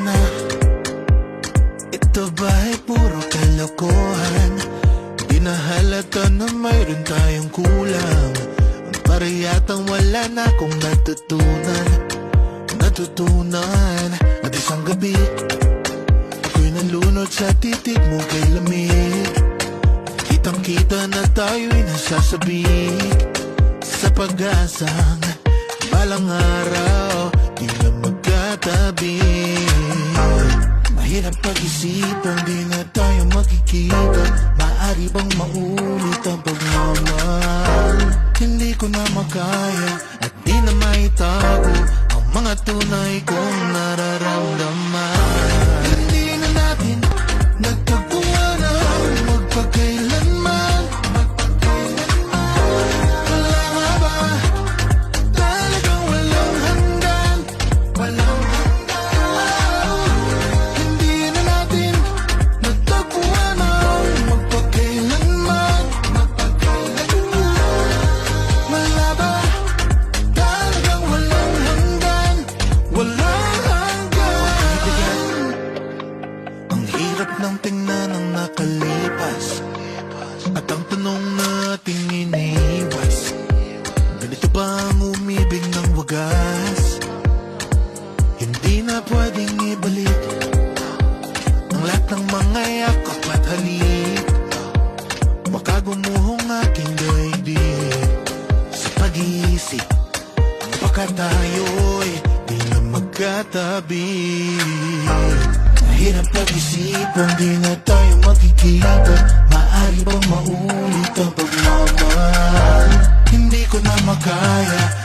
na? Ito ba'y puro kalokohan? Di na halata na mayroon tayong kulang. Para yatang wala na akong natutunan at isang gabi ako'y nalunod sa titig mo kay lamig. Kitang kita na tayo'y nasasabik sa pag-asang balang araw di na magkatabi. Mahirap pag-isipan, di na tayo magkikita. Maaari bang maulit ang pagmamahal? Hindi ko na makaya at di na maitago ang mga tunay kong nararamdaman. Hindi na natin nagtagpuan ang magpakailanman. Wala nga ba talagang walang hanggan? Walang hanggan. Hindi na natin nagtagpuan ang magpakailanman. Wala ba talagang walang hanggan? Walang hanggan. Ang hirap ng tingnan ng nakalipas at ang tanong nating iniwas. Ganito ba ang umibig ng wagas? Hindi na pwedeng ibalik ang lahat ng mga yakap at halik. Baka gumuhong aking daigdig sa pag-iisip. Baka tayo'y di na magkatabi. Mahirap pag-isipan, di na tayo magkikita. Maaari bang maulit ang pagmamahal? Hindi ko na makaya